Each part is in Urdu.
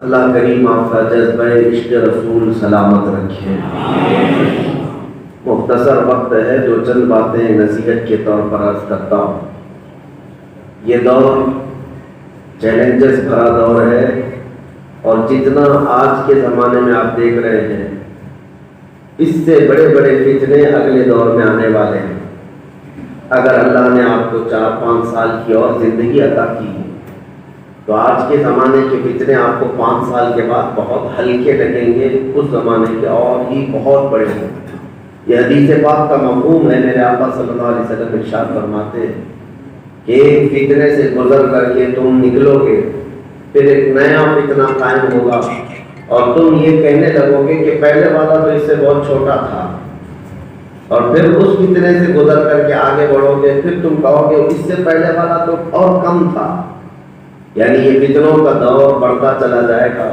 اللہ کریم آپ کا جذبہ عشق رسول سلامت رکھے۔ مختصر وقت ہے جو چند باتیں نصیحت کے طور پر عرض کرتا ہوں۔ یہ دور چیلنجز بھرا دور ہے، اور جتنا آج کے زمانے میں آپ دیکھ رہے ہیں، اس سے بڑے بڑے فتنے اگلے دور میں آنے والے ہیں۔ اگر اللہ نے آپ کو 4-5 سال کی اور زندگی عطا کی تو آج کے زمانے کے فتنے آپ کو 5 سال کے بعد بہت ہلکے لگیں گے، اس زمانے کے اور ہی بہت بڑے ہیں۔ یہ حدیث پاک کا مفہوم ہے۔ میرے آقا صلی اللہ علیہ وسلم ارشاد فرماتے ہیں کہ ایک فتنے سے گزر کر کے تم نکلو گے، پھر ایک نیا فتنہ قائم ہوگا، اور تم یہ کہنے لگو گے کہ پہلے والا تو اس سے بہت چھوٹا تھا، اور پھر اس فتنے سے گزر کر کے آگے بڑھو گے، پھر تم کہو گے اس سے پہلے والا تو اور کم تھا۔ یعنی یہ فتنوں کا دور بڑھتا چلا جائے گا۔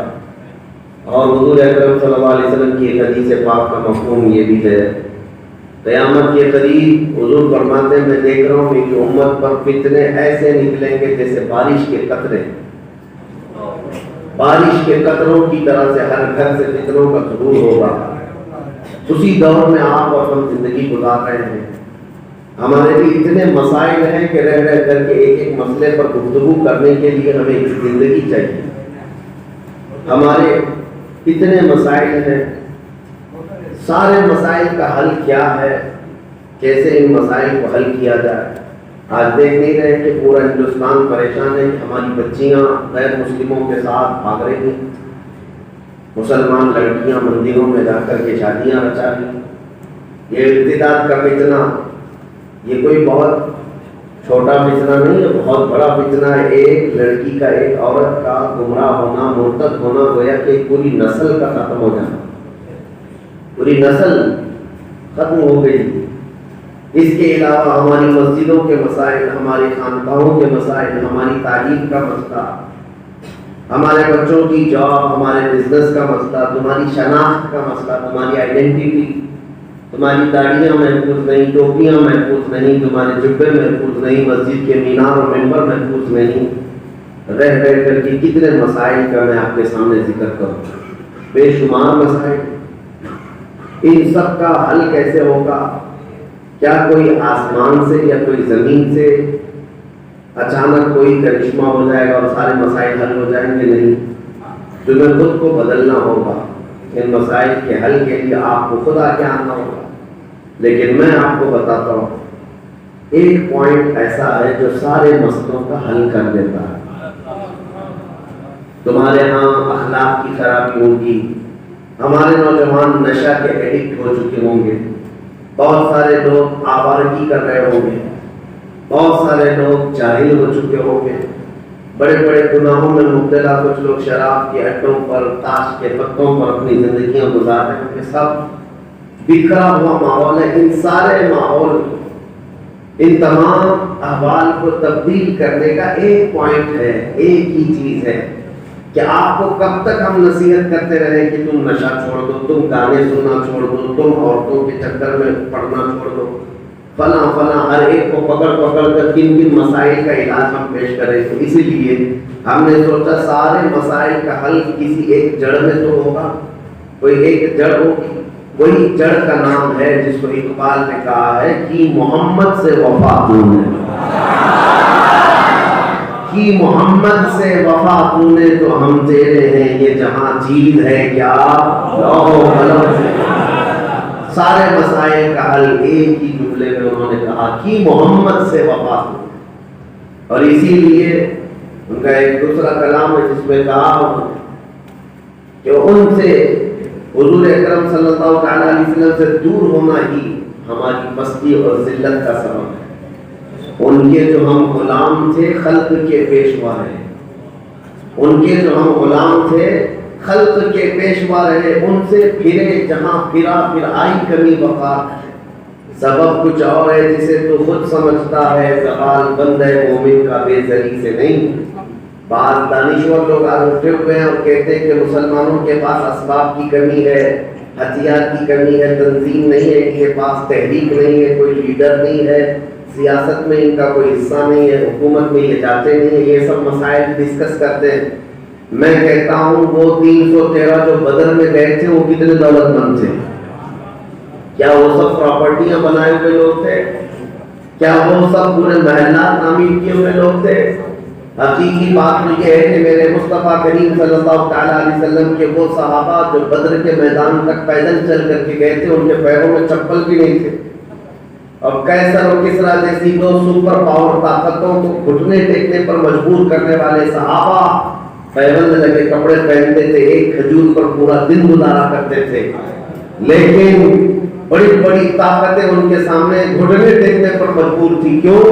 اور حضور اکرم صلی اللہ علیہ وسلم کی ایک حدیث پاک کا مفہوم یہ بھی ہے، قیامت کے قریب حضور فرماتے ہیں میں دیکھ رہا ہوں میری امت پر فتنے ایسے نکلیں گے جیسے بارش کے قطرے، بارش کے قطروں کی طرح سے ہر گھر سے فتنوں کا ظہور ہوگا۔ اسی دور میں آپ اور ہم زندگی گزار رہے ہیں۔ ہمارے لیے اتنے مسائل ہیں کہ رہ رہ کر کے ایک ایک مسئلے پر گفتگو کرنے کے لیے ہمیں ایک زندگی چاہیے۔ ہمارے اتنے مسائل ہیں، سارے مسائل کا حل کیا ہے، کیسے ان مسائل کو حل کیا جائے۔ آج دیکھ نہیں رہے کہ پورا ہندوستان پریشان ہے کہ ہماری بچیاں غیر مسلموں کے ساتھ بھاگ رہی ہیں، مسلمان لڑکیاں مندروں میں جا کر کے شادیاں رچا رہی۔ یہ ارتداد کا فتنہ، یہ کوئی بہت چھوٹا فتنہ نہیں ہے، بہت بڑا فتنہ ہے۔ ایک لڑکی کا، ایک عورت کا گمراہ ہونا، مرتد ہونا، گویا کہ پوری نسل کا ختم ہو جانا، پوری نسل ختم ہو گئی۔ اس کے علاوہ ہماری مسجدوں کے مسائل، ہماری خانقاہوں کے مسائل، ہماری تعلیم کا مسئلہ، ہمارے بچوں کی جاب، ہمارے بزنس کا مسئلہ، تمہاری شناخت کا مسئلہ، تمہاری آئیڈینٹی، تمہاری داڑیاں محفوظ نہیں، ٹوپیاں محفوظ نہیں، تمہارے جبے محفوظ نہیں، مسجد کے مینار اور ممبر محفوظ نہیں۔ رہ رہ کر کے کتنے مسائل کا میں آپ کے سامنے ذکر کروں، بے شمار مسائل۔ ان سب کا حل کیسے ہوگا؟ کیا کوئی آسمان سے یا کوئی زمین سے اچانک کوئی کرشمہ ہو جائے گا اور سارے مسائل حل ہو جائیں گے؟ نہیں، تمہیں خود کو بدلنا ہوگا۔ ان مسائل کے حل کے لیے آپ کو خود آگے آنا ہوگا۔ لیکن میں آپ کو بتاتا ہوں ایک پوائنٹ ایسا ہے جو سارے مسئلوں کا حل کر دیتا ہے۔ تمہارے ہاں اخلاق کی خرابی ہوگی، ہمارے نوجوان نشہ کے ایڈکٹ ہو چکے ہوں گے، بہت سارے لوگ آوارگی کر رہے ہوں گے، بہت سارے لوگ جاہل ہو چکے ہوں گے، بڑے بڑے گناہوں میں مبتلا، کچھ لوگ شراب کے اڈوں پر، تاش کے پتوں پر اپنی زندگیاں گزار رہے ہیں۔ سب بکھرا ہوا ماحول ہے۔ ان سارے ماحول، ان تمام احوال کو تبدیل کرنے کا ایک پوائنٹ ہے، ایک ہی چیز ہے کہ آپ کو کب تک ہم نصیحت کرتے رہیں کہ تم نشہ چھوڑ دو، تم گانے سننا چھوڑ دو، تم عورتوں کے چکر میں پڑنا چھوڑ دو، فلاں فلاں، ہر ایک کو پکڑ پکڑ کر کن کن مسائل کا علاج ہم پیش کریں۔ تو اسی لیے ہم نے سوچا سارے مسائل کا حل کسی ایک جڑ میں تو ہوگا، کوئی ایک جڑ ہوگی۔ وہی جڑ کا نام ہے جس کو اقبال نے کہا ہے کہ محمد سے وفا تو نے، کہ محمد سے وفا تو نے تو ہم تیرے ہیں، یہ جہاں چیز ہے کیا لوح و قلم سے۔ سارے مسائل کا حل ایک ہی جملے میں انہوں نے کہا کہ محمد سے وفا تو۔ اور اسی لیے ان کا ایک دوسرا کلام ہے جس میں کہا کہ ان سے، حضور اکرم صلی اللہ تعالیٰ علیہ وسلم سے دور ہونا ہی ہماری پستی اور ذلت کا سبب ہے۔ ان کے جو ہم غلام تھے خلق کے پیشوا رہے، ان کے جو ہم غلام تھے خلق کے پیشوا رہے، ان سے پھرے جہاں پھرا پھر آئی کمی وفا۔ سبب کچھ اور ہے جسے تو خود سمجھتا ہے، زوال بند ہے مومن کا بے زری سے نہیں۔ بعض دانشور لوگ آج اٹھے ہوئے ہیں اور کہتے ہیں کہ مسلمانوں کے پاس اسباب کی کمی ہے، ہتھیار کی کمی ہے، تنظیم نہیں ہے ان کے پاس، تحریک نہیں ہے، کوئی لیڈر نہیں ہے، سیاست میں ان کا کوئی حصہ نہیں ہے، حکومت میں یہ جاتے نہیں ہیں، یہ سب مسائل ڈسکس کرتے ہیں۔ میں کہتا ہوں وہ 313 جو بدر میں گئے تھے وہ کتنے دولت مند تھے؟ کیا وہ سب پراپرٹیاں بنائے ہوئے لوگ تھے؟ کیا وہ سب پورے محلات تعمیر کیے ہوئے لوگ تھے؟ حقیقی بات یہ ہے کہ میرے مصطفیٰ کریم صلی اللہ تعالیٰ علیہ وسلم کے وہ صحابہ جو بدر کے میدان تک پیدل چل کر کے گئے تھے، ان کے پیروں میں چپل بھی نہیں تھے. اور کیسر اور کسرا جیسی دو سپر پاور طاقتوں کو گھٹنے ٹیکنے پر مجبور کرنے والے صحابہ پیبند لگے کپڑے پہنتے تھے، ایک کھجور پر پورا دن گزارا کرتے تھے، لیکن بڑی بڑی طاقتیں ان کے سامنے گھٹنے ٹیکنے پر مجبور تھی. کیوں؟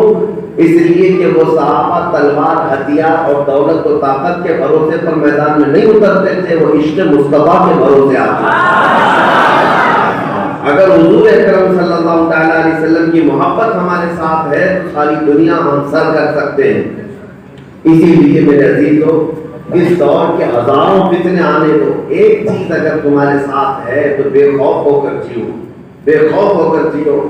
اس لیے کہ وہ صحابہ تلوار، ہتھیار اور دولت و طاقت کے بھروسے پر میدان میں نہیں اترتے تھے، وہ عشق مصطفیٰ کے بھروسے آتے. اگر حضور اکرم صلی اللہ تعالیٰ علیہ وسلم کی محبت ہمارے ساتھ ہے تو ساری دنیا ہم سر کر سکتے ہیں. اسی لیے میرے عزیزو، اس دور کے ہزاروں فتنے آنے دو، ایک چیز اگر تمہارے ساتھ ہے تو بے خوف ہو کر جیو، بے خوف ہو کر جیو.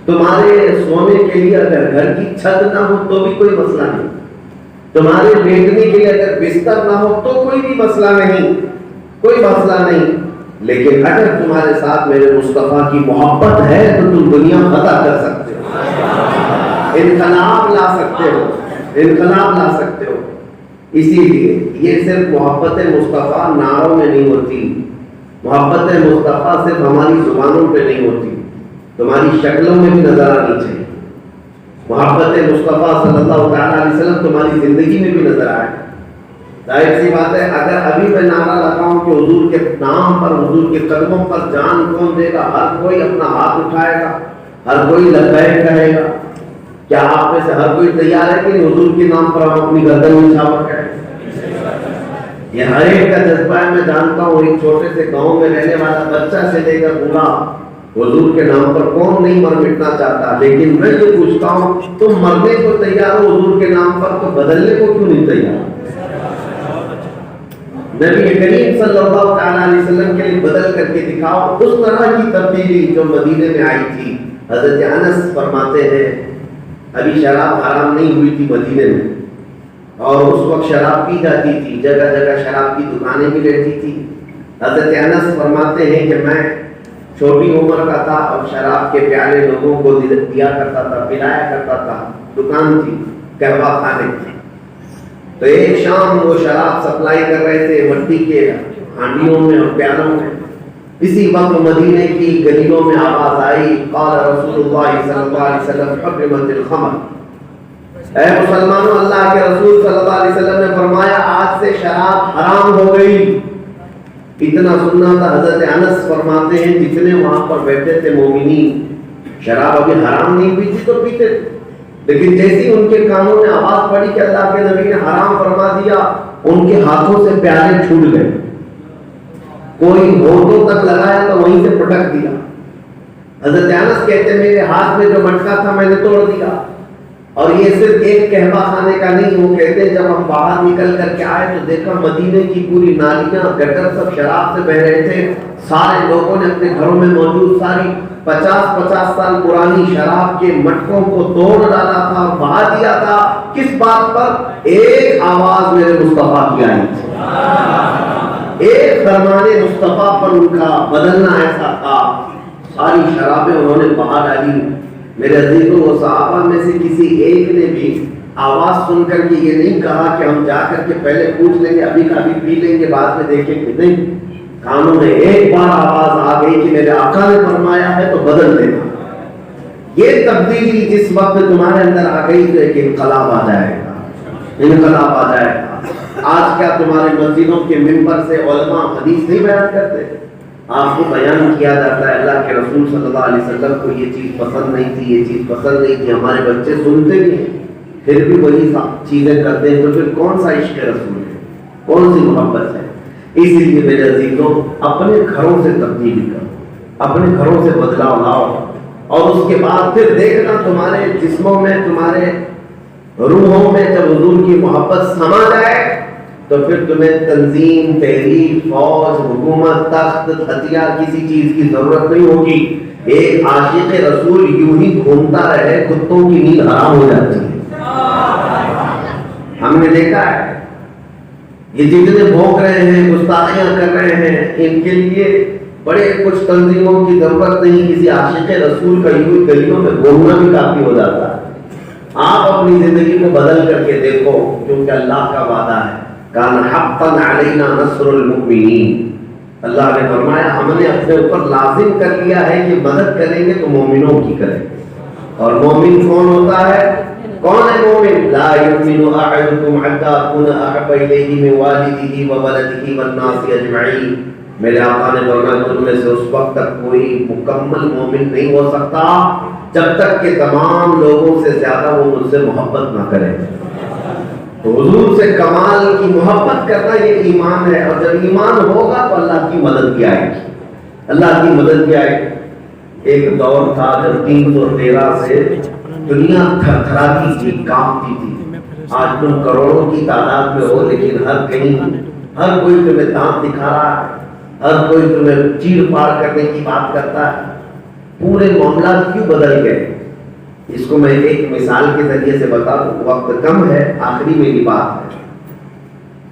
تمہارے سونے کے لیے اگر گھر کی چھت نہ ہو تو بھی کوئی مسئلہ نہیں، تمہارے لیٹنے کے لیے اگر بستر نہ ہو تو کوئی بھی مسئلہ نہیں، کوئی مسئلہ نہیں. لیکن اگر تمہارے ساتھ میرے مصطفیٰ کی محبت ہے تو تم دنیا فتح کر سکتے ہو، انقلاب لا سکتے ہو، انقلاب لا سکتے ہو. اسی لیے یہ صرف محبت مصطفیٰ نعروں میں نہیں ہوتی، محبت مصطفیٰ صرف ہماری زبانوں پہ نہیں ہوتی، تمہاری شکلوں میں بھی نظر آنی چاہیے. محبت مصطفیٰ صلی اللہ تعالیٰ علیہ وسلم تمہاری زندگی میں بھی نظر آئے. ظاہر سی بات ہے، اگر ابھی میں نعرہ لگاؤں کہ حضور کے نام پر، حضور کے قدموں پر جان کون دے گا، ہر کوئی اپنا ہاتھ اٹھائے گا، ہر کوئی لبیک کہے گا. کیا آپ میں سے ہر کوئی تیار ہے کہ حضور کے نام پر ہم اپنی گردن نچھاور کریں؟ یہ ہر ایک کا جذبہ ہے. میں جانتا ہوں ایک چھوٹے سے گاؤں میں رہنے والا بچہ سے لے کر بوڑھا حضور کے نام پر کون نہیں مر مٹنا چاہتا. لیکن میں یہ پوچھتا ہوں، تم مرنے کو تیار ہو حضور کے نام پر تو بدلنے کو کیوں نہیں تیار؟ نبی کریم صلی اللہ تعالیٰ علیہ وسلم کے لیے بدل کر کے دکھاؤ. اس طرح کی تبدیلی جو مدینے میں آئی تھی. حضرت انس فرماتے ہیں ابھی شراب حرام نہیں ہوئی تھی مدینے میں، اور اس وقت شراب پی جاتی تھی، جگہ جگہ شراب کی دکانیں بھی رہتی تھی. حضرت انس فرماتے ہیں کہ میں چھوٹی عمر کا تھا اور شراب کے پیالے لوگوں کو دیا کرتا تھا، پلایا کرتا تھا. دکان تھی، قہوہ خانے تھے. تو ایک شام وہ شراب سپلائی کر رہے تھے مٹی کے ہانڈیوں میں اور پیالوں میں. اسی وقت مدینے کی گلیوں میں آواز آئی، قال رسول اللہ صلی اللہ علیہ وسلم حرمت الخمر. اے مسلمانوں، اللہ کے رسول صلی اللہ علیہ وسلم نے فرمایا آج سے شراب حرام ہو گئی. اتنا سننا تھا. حضرت انس فرماتے ہیں جتنے وہاں پر بیٹھے تھے مومنین، شراب ابھی حرام نہیں ہوئی تھی تو پیتے تھے، لیکن جیسی ان کے کانوں میں آواز پڑی کہ اللہ کے نبی نے حرام فرما دیا، ان کے ہاتھوں سے پیالے چھوٹ گئے. کوئی ہونٹوں تک لگایا تو وہیں سے پٹک دیا. حضرت انس کہتے میرے ہاتھ میں جو مٹکا تھا میں نے توڑ دیا. اور یہ صرف ایک قہوہ خانے کا نہیں. وہ کہتے جب ہم باہر نکل کر کے آئے تو دیکھا مدینے کی پوری نالیاں گٹر سب شراب سے بہ رہے تھے. سارے لوگوں نے اپنے گھروں میں موجود ساری 50 سال پرانی شراب کے مٹکوں کو توڑ ڈالا تھا اور بہا دیا تھا. کس بات پر؟ ایک آواز میرے مصطفیٰ کی آئی تھی، ایک فرمان مصطفیٰ پر ان کا بدلنا ایسا تھا. ساری شرابیں انہوں نے بہا ڈالی. میرے عزیزوں، وہ صحابہ میں سے کسی ایک نے بھی آواز سن کر کے یہ نہیں کہا کہ ہم جا کر کے پہلے پوچھ لیں گے، ابھی کبھی پی لیں گے بعد میں دیکھیں کہ نہیں. کانوں میں ایک بار آواز آ گئی کہ میرے آقا نے فرمایا ہے تو بدل دینا. یہ تبدیلی جس وقت تمہارے اندر آ گئی تو ایک انقلاب آ جائے گا، انقلاب آ جائے گا. آج کیا تمہارے مسجدوں کے منبر سے علماء حدیث نہیں بیان کرتے؟ آپ کو بیان کیا جاتا ہے اللہ کے رسول صلی اللہ علیہ وسلم کو یہ چیز پسند نہیں تھی، یہ چیز پسند نہیں تھی. ہمارے بچے سنتے بھی ہیں پھر بھی وہی چیزیں کرتے ہیں. تو پھر کون سا عشق رسول ہے، کون سی محبت ہے؟ اسی لیے میرے عزیزوں، اپنے گھروں سے تبدیلی کرو، اپنے گھروں سے بدلاؤ لاؤ، اور اس کے بعد پھر دیکھنا تمہارے جسموں میں، تمہارے روحوں میں جب حضور کی محبت سما جائے تو پھر تمہیں تنظیم، تحریک، فوج، حکومت، تخت، ہتھیار کسی چیز کی ضرورت نہیں ہوگی. ایک عاشق رسول یوں ہی گھومتا رہے کتوں کی نیند حرام ہو جاتی ہے. ہم نے دیکھا ہے یہ جتنے بھونک رہے ہیں، گستاخیاں کر رہے ہیں، ان کے لیے بڑے کچھ تنظیموں کی ضرورت نہیں، کسی عاشق رسول کا یوں گلیوں میں گھومنا بھی کافی ہو جاتا ہے۔ آپ اپنی زندگی کو بدل کر کے دیکھو، کیونکہ اللہ کا وعدہ ہے، کان حقا علینا نصر المؤمنین۔ اللہ نے فرمایا ہم نے اپنے اوپر لازم کر لیا ہے کہ مدد کریں گے تو مومنوں کی کریں گے۔ اور مومن کون ہوتا ہے؟ کون ہے مومن؟ لا یؤمن احدکم حتی اکون احب الیہ من والدہ وولدہ والناس اجمعین۔ میرے آقا نے فرمایا تم میں سے اس وقت تک کوئی مکمل مومن نہیں ہو سکتا جب تک کہ تمام لوگوں سے زیادہ وہ مجھ سے محبت نہ کرے۔ تو حضور سے کمال کی محبت کرنا یہ ایمان ہے، اور جب ایمان ہوگا تو اللہ کی مدد بھی آئے گی، اللہ کی مدد بھی آئے گی۔ ایک دور تھا جب 313 سے دنیا تھر تھراتی تھی، کانپتی تھی۔ آج تم کروڑوں کی تعداد میں ہو، لیکن ہر کوئی تمہیں دانت دکھا رہا ہے، ہر کوئی تمہیں چیر پاڑ کرنے کی بات کرتا ہے۔ پورے معاملات کیوں بدل گئے؟ اس کو میں ایک مثال کے ذریعے سے بتا دوں، وقت کم ہے، آخری میری بات ہے۔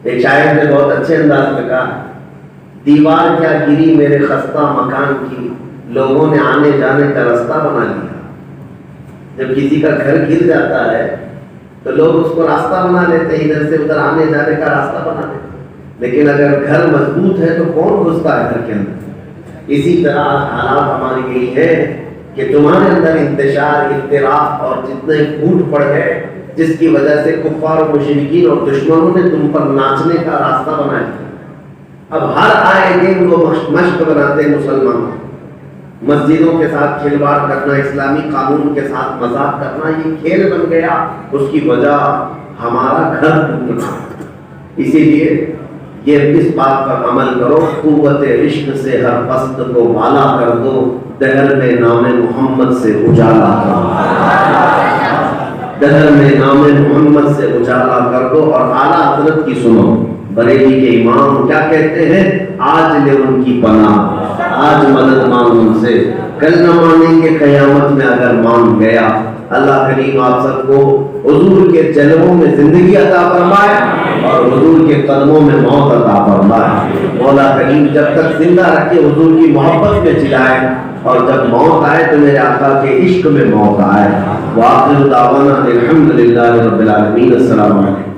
ایک شاعر نے بہت اچھے انداز میں کہا، دیوار کیا گری میرے خستہ مکان کی، لوگوں نے آنے جانے کا راستہ بنا لیا۔ جب کسی کا گھر گر جاتا ہے تو لوگ اس کو راستہ بنا لیتے ہیں، ادھر سے ادھر آنے جانے کا راستہ بنا لیتے ہیں، لیکن اگر گھر مضبوط ہے تو کون گھستا ہے گھر کے اندر؟ اسی طرح حالات ہمارے یہی ہے کہ تمہارے اندر انتشار، اختلاف اور جتنے پھوٹ پڑ ہے، جس کی وجہ سے کفار و مشرکین اور دشمنوں نے تم پر ناچنے کا راستہ بنا لیا۔ اب ہر آئے دن وہ مشق بناتے ہیں مسلمان، مسجدوں کے ساتھ کھلواڑ کرنا، اسلامی قانون کے ساتھ مذاق کرنا، یہ کھیل بن گیا۔ اس کی وجہ ہمارا گھر ٹوٹنا۔ اسی لیے یہ اس بات پر عمل کرو، قوت عشق سے ہر پست کو بالا کر دو، دہر میں نام محمد سے اجالا کر دو، دہر میں نام محمد سے اجالا کر دو۔ اور اعلیٰ حضرت کی سنو، بریلی کے امام کیا کہتے ہیں؟ آج لے ان کی پناہ، آج مدد مانگ ان سے، کل نہ مانیں گے قیامت میں اگر مان گیا۔ اللہ کریم آپ سب کو حضور کے جلووں میں زندگی عطا فرمائے اور حضور کے قدموں میں موت عطا فرمائے۔ مولا کریم جب تک زندہ رکھے حضور کی محبت میں جلائے، اور جب موت آئے تو میرے آقا کے عشق میں موت آئے۔ وآخر دعوانا الحمدللہ رب العالمین۔ السلام علیکم۔